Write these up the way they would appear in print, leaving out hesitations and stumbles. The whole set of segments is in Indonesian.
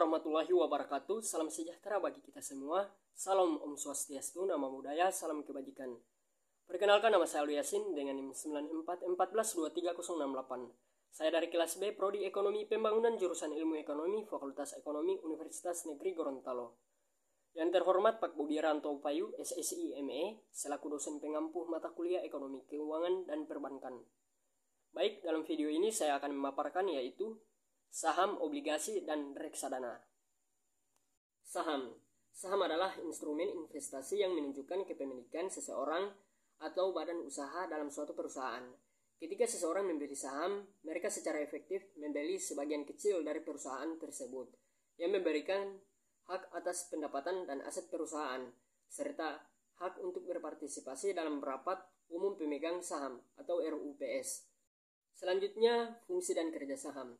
warahmatullahi wabarakatuh. Salam sejahtera bagi kita semua. Salam Om Swastiastu, nama budaya, salam kebajikan. Perkenalkan, nama saya Alwi Yasin dengan NIM 94142308. Saya dari kelas B, Prodi Ekonomi Pembangunan, jurusan Ilmu Ekonomi, Fakultas Ekonomi, Universitas Negeri Gorontalo. Yang terhormat Pak Budiranto Upayu, SSI ME, selaku dosen pengampu mata kuliah Ekonomi Keuangan dan Perbankan. Baik, dalam video ini saya akan memaparkan yaitu saham, obligasi, dan reksadana. Saham adalah instrumen investasi yang menunjukkan kepemilikan seseorang atau badan usaha dalam suatu perusahaan. Ketika seseorang membeli saham, mereka secara efektif membeli sebagian kecil dari perusahaan tersebut, yang memberikan hak atas pendapatan dan aset perusahaan, serta hak untuk berpartisipasi dalam rapat umum pemegang saham atau RUPS. Selanjutnya, fungsi dan kerja saham.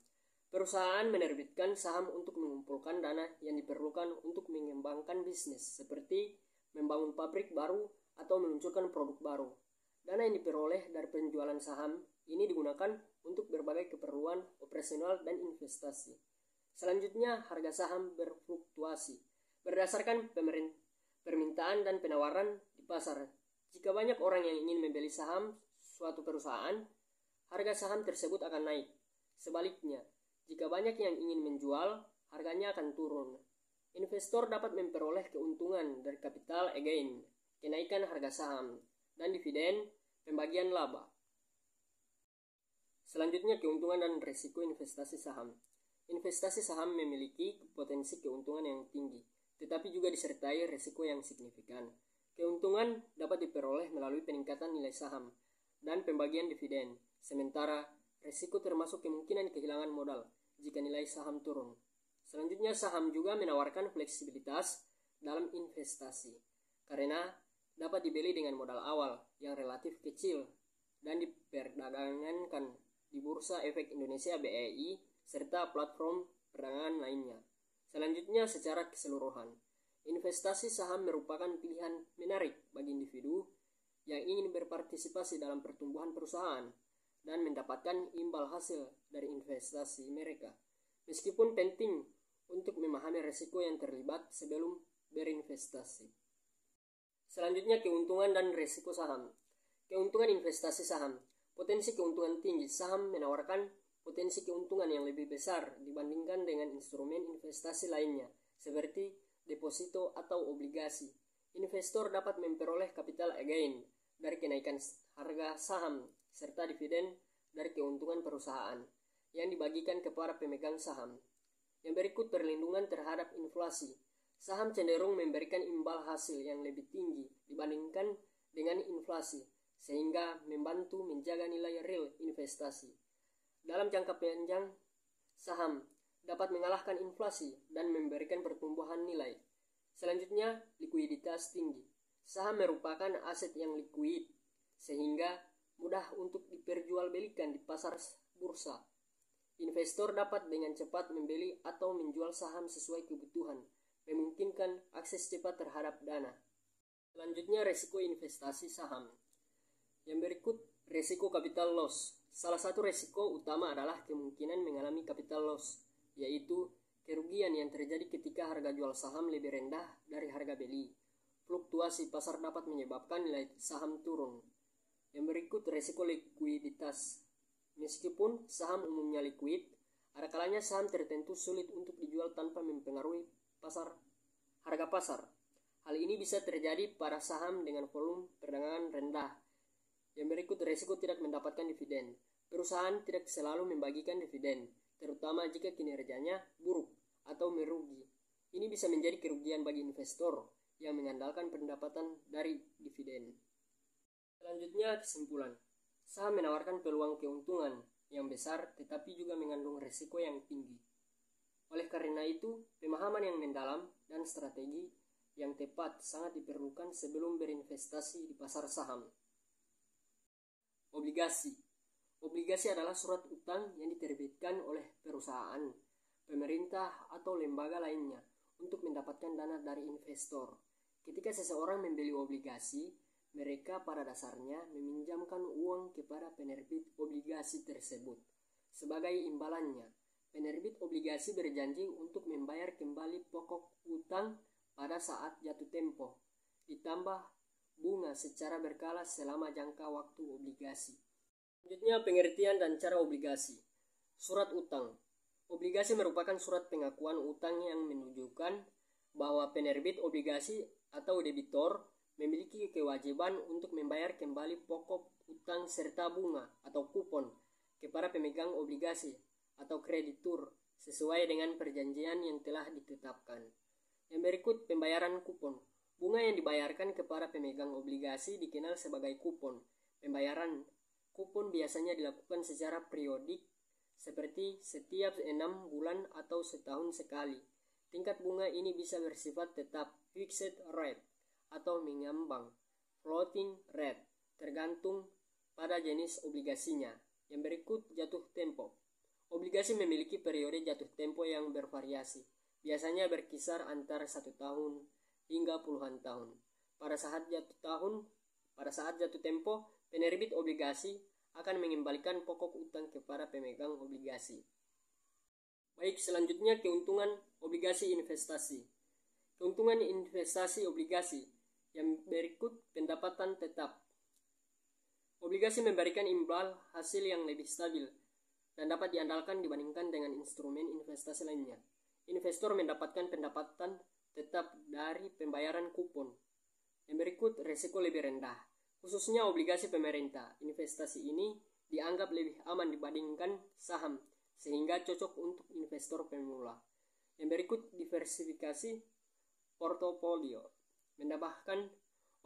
Perusahaan menerbitkan saham untuk mengumpulkan dana yang diperlukan untuk mengembangkan bisnis, seperti membangun pabrik baru atau meluncurkan produk baru. Dana yang diperoleh dari penjualan saham ini digunakan untuk berbagai keperluan operasional dan investasi. Selanjutnya, harga saham berfluktuasi berdasarkan permintaan dan penawaran di pasar. Jika banyak orang yang ingin membeli saham suatu perusahaan, harga saham tersebut akan naik. Sebaliknya, jika banyak yang ingin menjual, harganya akan turun. Investor dapat memperoleh keuntungan dari capital gain, kenaikan harga saham, dan dividen, pembagian laba. Selanjutnya, keuntungan dan risiko investasi saham. Investasi saham memiliki potensi keuntungan yang tinggi, tetapi juga disertai risiko yang signifikan. Keuntungan dapat diperoleh melalui peningkatan nilai saham dan pembagian dividen, sementara risiko termasuk kemungkinan kehilangan modal jika nilai saham turun. Selanjutnya, saham juga menawarkan fleksibilitas dalam investasi, karena dapat dibeli dengan modal awal yang relatif kecil dan diperdagangkan di Bursa Efek Indonesia (BEI) serta platform perdagangan lainnya. Selanjutnya, secara keseluruhan, investasi saham merupakan pilihan menarik bagi individu yang ingin berpartisipasi dalam pertumbuhan perusahaan dan mendapatkan imbal hasil dari investasi mereka. Meskipun penting untuk memahami risiko yang terlibat sebelum berinvestasi. Selanjutnya, keuntungan dan risiko saham. Keuntungan investasi saham. Potensi keuntungan tinggi. Saham menawarkan potensi keuntungan yang lebih besar dibandingkan dengan instrumen investasi lainnya, seperti deposito atau obligasi. Investor dapat memperoleh capital gain dari kenaikan harga saham serta dividen dari keuntungan perusahaan yang dibagikan kepada pemegang saham. Yang berikut, perlindungan terhadap inflasi. Saham cenderung memberikan imbal hasil yang lebih tinggi dibandingkan dengan inflasi, sehingga membantu menjaga nilai real investasi. Dalam jangka panjang, saham dapat mengalahkan inflasi dan memberikan pertumbuhan nilai. Selanjutnya, likuiditas tinggi. Saham merupakan aset yang likuid, sehingga mudah untuk diperjualbelikan di pasar bursa. Investor dapat dengan cepat membeli atau menjual saham sesuai kebutuhan, memungkinkan akses cepat terhadap dana. Selanjutnya, risiko investasi saham. Yang berikut, risiko capital loss. Salah satu risiko utama adalah kemungkinan mengalami capital loss, yaitu kerugian yang terjadi ketika harga jual saham lebih rendah dari harga beli. Fluktuasi pasar dapat menyebabkan nilai saham turun. Yang berikut, risiko likuiditas. Meskipun saham umumnya likuid, ada kalanya saham tertentu sulit untuk dijual tanpa mempengaruhi harga pasar. Hal ini bisa terjadi pada saham dengan volume perdagangan rendah. Yang berikut, risiko tidak mendapatkan dividen. Perusahaan tidak selalu membagikan dividen, terutama jika kinerjanya buruk atau merugi. Ini bisa menjadi kerugian bagi investor yang mengandalkan pendapatan dari dividen. Selanjutnya, kesimpulan. Saham menawarkan peluang keuntungan yang besar tetapi juga mengandung risiko yang tinggi. Oleh karena itu, pemahaman yang mendalam dan strategi yang tepat sangat diperlukan sebelum berinvestasi di pasar saham. Obligasi. Obligasi adalah surat utang yang diterbitkan oleh perusahaan, pemerintah, atau lembaga lainnya untuk mendapatkan dana dari investor. Ketika seseorang membeli obligasi, mereka pada dasarnya meminjamkan uang kepada penerbit obligasi tersebut. Sebagai imbalannya, penerbit obligasi berjanji untuk membayar kembali pokok utang pada saat jatuh tempo, ditambah bunga secara berkala selama jangka waktu obligasi. Selanjutnya, pengertian dan cara obligasi. Surat utang. Obligasi merupakan surat pengakuan utang yang menunjukkan bahwa penerbit obligasi atau debitor memiliki kewajiban untuk membayar kembali pokok utang serta bunga atau kupon kepada pemegang obligasi atau kreditur sesuai dengan perjanjian yang telah ditetapkan. Yang berikut pembayaran kupon. Bunga yang dibayarkan kepada pemegang obligasi dikenal sebagai kupon. Pembayaran kupon biasanya dilakukan secara periodik seperti setiap 6 bulan atau setahun sekali. Tingkat bunga ini bisa bersifat tetap fixed rate atau mengambang floating rate tergantung pada jenis obligasinya. Yang berikut jatuh tempo. Obligasi memiliki periode jatuh tempo yang bervariasi, biasanya berkisar antara 1 tahun hingga puluhan tahun. Pada saat jatuh tempo, penerbit obligasi akan mengembalikan pokok utang kepada pemegang obligasi. Baik, selanjutnya keuntungan obligasi investasi. Keuntungan investasi obligasi yang berikut pendapatan tetap. Obligasi memberikan imbal hasil yang lebih stabil dan dapat diandalkan dibandingkan dengan instrumen investasi lainnya. Investor mendapatkan pendapatan tetap dari pembayaran kupon. Yang berikut resiko lebih rendah, khususnya obligasi pemerintah. Investasi ini dianggap lebih aman dibandingkan saham, sehingga cocok untuk investor pemula. Yang berikut diversifikasi portofolio. Menambahkan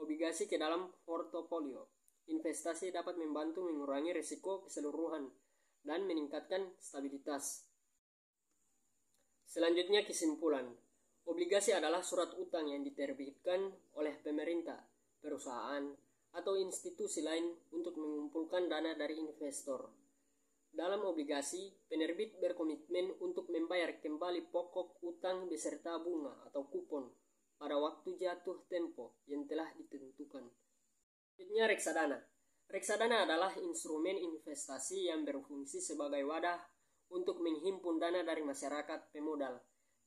obligasi ke dalam portofolio investasi dapat membantu mengurangi risiko keseluruhan dan meningkatkan stabilitas. Selanjutnya kesimpulan. Obligasi adalah surat utang yang diterbitkan oleh pemerintah, perusahaan, atau institusi lain untuk mengumpulkan dana dari investor. Dalam obligasi, penerbit berkomitmen untuk membayar kembali pokok utang beserta bunga atau kupon pada waktu jatuh tempo yang telah ditentukan. Selanjutnya reksadana. Reksadana adalah instrumen investasi yang berfungsi sebagai wadah untuk menghimpun dana dari masyarakat pemodal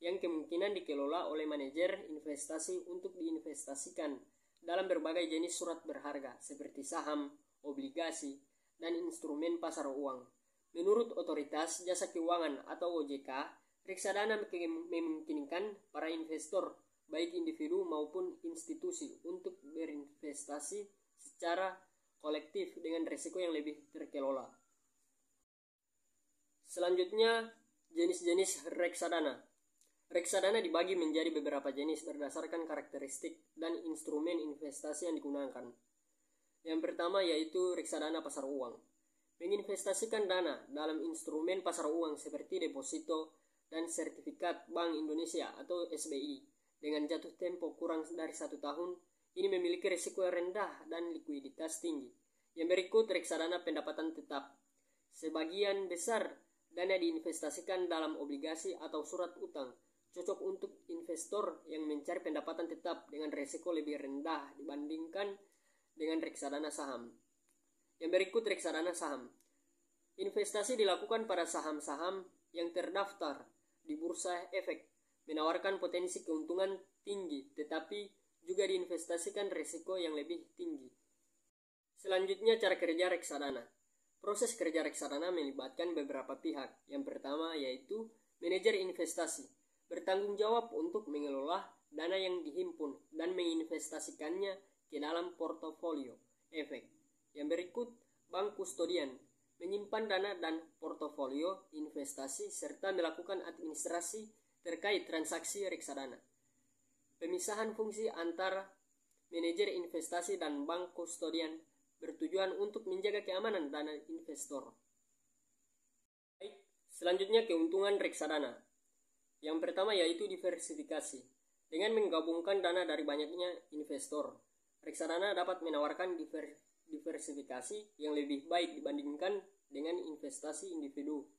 yang kemungkinan dikelola oleh manajer investasi untuk diinvestasikan dalam berbagai jenis surat berharga seperti saham, obligasi, dan instrumen pasar uang. Menurut Otoritas Jasa Keuangan atau OJK, reksadana memungkinkan para investor, baik individu maupun institusi, untuk berinvestasi secara kolektif dengan risiko yang lebih terkelola. Selanjutnya, jenis-jenis reksadana. Reksadana dibagi menjadi beberapa jenis berdasarkan karakteristik dan instrumen investasi yang digunakan. Yang pertama yaitu reksadana pasar uang. Menginvestasikan dana dalam instrumen pasar uang seperti deposito dan sertifikat Bank Indonesia atau SBI dengan jatuh tempo kurang dari 1 tahun. Ini memiliki risiko rendah dan likuiditas tinggi. Yang berikut reksadana pendapatan tetap. Sebagian besar dana diinvestasikan dalam obligasi atau surat utang, cocok untuk investor yang mencari pendapatan tetap dengan risiko lebih rendah dibandingkan dengan reksadana saham. Yang berikut reksadana saham. Investasi dilakukan pada saham-saham yang terdaftar di Bursa Efek, menawarkan potensi keuntungan tinggi tetapi juga diinvestasikan risiko yang lebih tinggi. Selanjutnya cara kerja reksadana. Proses kerja reksadana melibatkan beberapa pihak. Yang pertama yaitu manajer investasi, bertanggung jawab untuk mengelola dana yang dihimpun dan menginvestasikannya ke dalam portofolio efek. Yang berikut bank kustodian, menyimpan dana dan portofolio investasi serta melakukan administrasi terkait transaksi reksadana. Pemisahan fungsi antara manajer investasi dan bank kustodian bertujuan untuk menjaga keamanan dana investor. Baik, selanjutnya keuntungan reksadana. Yang pertama yaitu diversifikasi. Dengan menggabungkan dana dari banyaknya investor, reksadana dapat menawarkan diversifikasi yang lebih baik dibandingkan dengan investasi individu.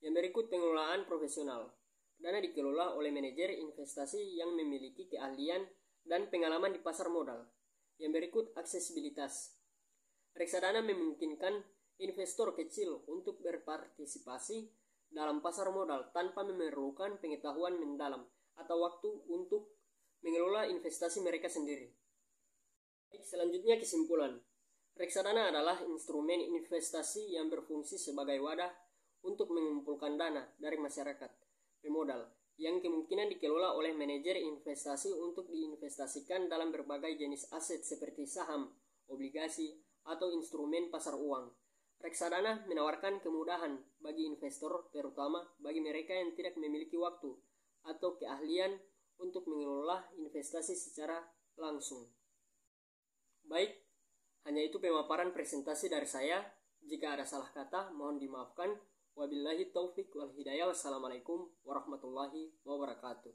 Yang berikut pengelolaan profesional. Dana dikelola oleh manajer investasi yang memiliki keahlian dan pengalaman di pasar modal. Yang berikut aksesibilitas. Reksadana memungkinkan investor kecil untuk berpartisipasi dalam pasar modal tanpa memerlukan pengetahuan mendalam atau waktu untuk mengelola investasi mereka sendiri. Selanjutnya kesimpulan. Reksadana adalah instrumen investasi yang berfungsi sebagai wadah untuk mengumpulkan dana dari masyarakat pemodal yang kemungkinan dikelola oleh manajer investasi untuk diinvestasikan dalam berbagai jenis aset seperti saham, obligasi, atau instrumen pasar uang. Reksadana menawarkan kemudahan bagi investor, terutama bagi mereka yang tidak memiliki waktu atau keahlian untuk mengelola investasi secara langsung. Baik, hanya itu pemaparan presentasi dari saya. Jika ada salah kata, mohon dimaafkan. Wabillahi taufik wal hidayah. Wassalamualaikum warahmatullahi wabarakatuh.